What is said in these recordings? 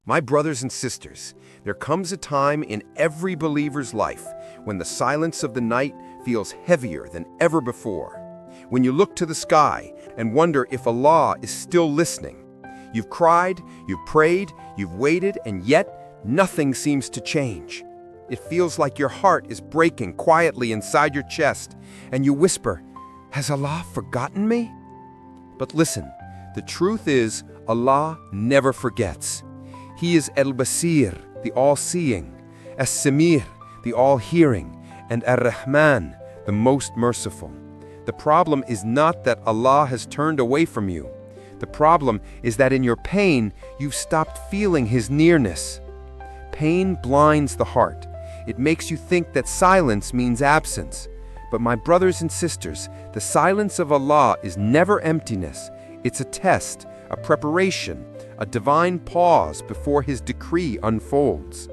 My brothers and sisters, there comes a time in every believer's life when the silence of the night feels heavier than ever before. When you look to the sky and wonder if Allah is still listening. You've cried, you've prayed, you've waited, and yet nothing seems to change. It feels like your heart is breaking quietly inside your chest, and you whisper, "Has Allah forgotten me?" But listen, the truth is, Allah never forgets. He is Al-Basir, the all-seeing, As-Samir, the all-hearing, and Ar-Rahman, the most merciful. The problem is not that Allah has turned away from you. The problem is that in your pain, you've stopped feeling His nearness. Pain blinds the heart. It makes you think that silence means absence. But my brothers and sisters, the silence of Allah is never emptiness. It's a test, a preparation, a divine pause before His decree unfolds.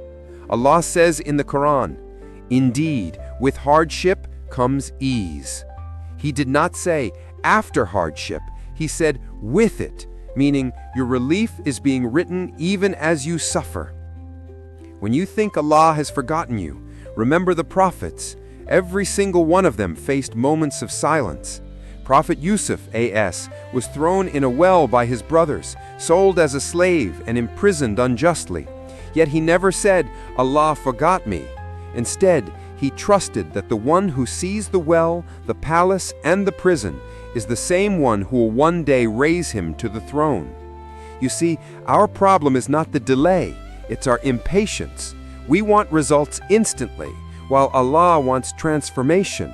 Allah says in the Qur'an, "Indeed, with hardship comes ease." He did not say, after hardship. He said, with it, meaning your relief is being written even as you suffer. When you think Allah has forgotten you, remember the prophets. Every single one of them faced moments of silence. Prophet Yusuf, A.S., was thrown in a well by his brothers, sold as a slave and imprisoned unjustly. Yet he never said, "Allah forgot me." Instead, he trusted that the one who sees the well, the palace, and the prison is the same one who will one day raise him to the throne. You see, our problem is not the delay, it's our impatience. We want results instantly, while Allah wants transformation.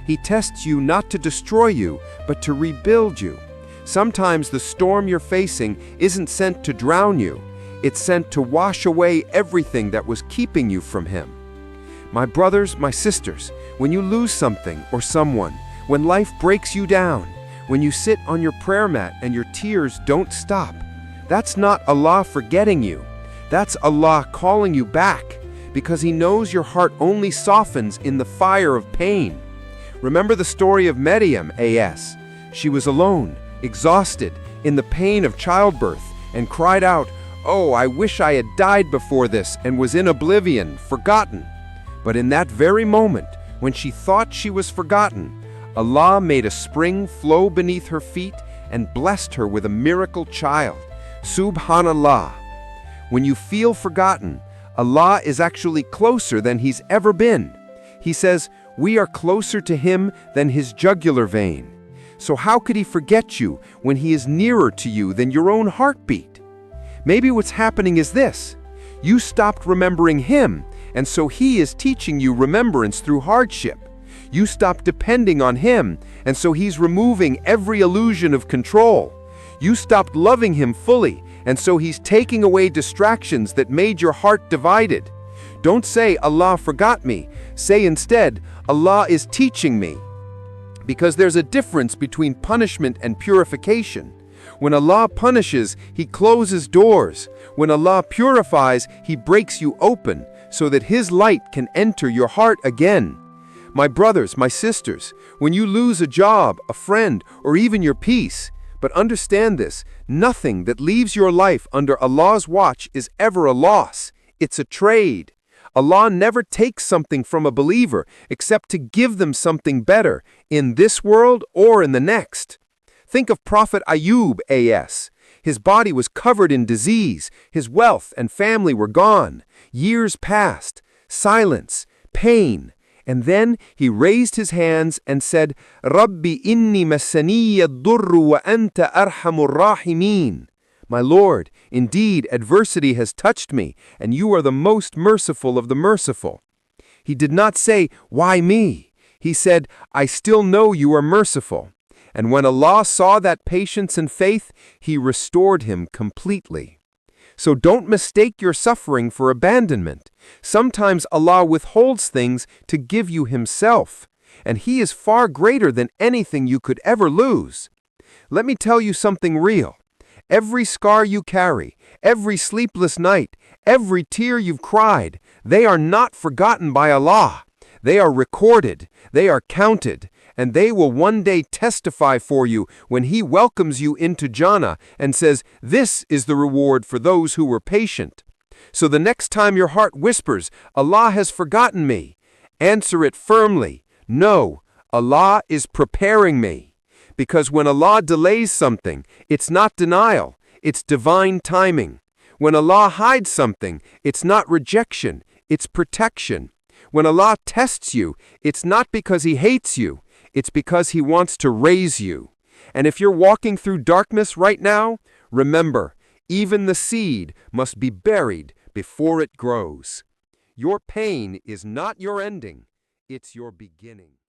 He tests you not to destroy you, but to rebuild you. Sometimes the storm you're facing isn't sent to drown you. It's sent to wash away everything that was keeping you from Him. My brothers, my sisters, when you lose something or someone, when life breaks you down, when you sit on your prayer mat and your tears don't stop, that's not Allah forgetting you. That's Allah calling you back, because He knows your heart only softens in the fire of pain. Remember the story of Maryam, A.S. She was alone, exhausted, in the pain of childbirth, and cried out, "Oh, I wish I had died before this and was in oblivion, forgotten." But in that very moment, when she thought she was forgotten, Allah made a spring flow beneath her feet and blessed her with a miracle child. Subhanallah. When you feel forgotten, Allah is actually closer than He's ever been. He says, we are closer to Him than His jugular vein. So how could He forget you when He is nearer to you than your own heartbeat? Maybe what's happening is this. You stopped remembering Him, and so He is teaching you remembrance through hardship. You stopped depending on Him, and so He's removing every illusion of control. You stopped loving Him fully, and so He's taking away distractions that made your heart divided. Don't say, "Allah forgot me." Say instead, "Allah is teaching me." Because there's a difference between punishment and purification. When Allah punishes, He closes doors. When Allah purifies, He breaks you open so that His light can enter your heart again. My brothers, my sisters, when you lose a job, a friend, or even your peace, but understand this, nothing that leaves your life under Allah's watch is ever a loss. It's a trade. Allah never takes something from a believer except to give them something better in this world or in the next. Think of Prophet Ayub, A.S. His body was covered in disease, his wealth and family were gone. Years passed, silence, pain, and then he raised his hands and said, "Rabbi inni massaniya ad-durru wa anta arhamur rahimin." My Lord, indeed adversity has touched me, and you are the most merciful of the merciful. He did not say, "Why me?" He said, "I still know you are merciful." And when Allah saw that patience and faith, He restored him completely. So don't mistake your suffering for abandonment. Sometimes Allah withholds things to give you Himself, and He is far greater than anything you could ever lose. Let me tell you something real. Every scar you carry, every sleepless night, every tear you've cried, they are not forgotten by Allah. They are recorded, they are counted, and they will one day testify for you when He welcomes you into Jannah and says, "This is the reward for those who were patient." So the next time your heart whispers, "Allah has forgotten me," answer it firmly, "No, Allah is preparing me." Because when Allah delays something, it's not denial, it's divine timing. When Allah hides something, it's not rejection, it's protection. When Allah tests you, it's not because He hates you, it's because He wants to raise you. And if you're walking through darkness right now, remember, even the seed must be buried before it grows. Your pain is not your ending, it's your beginning.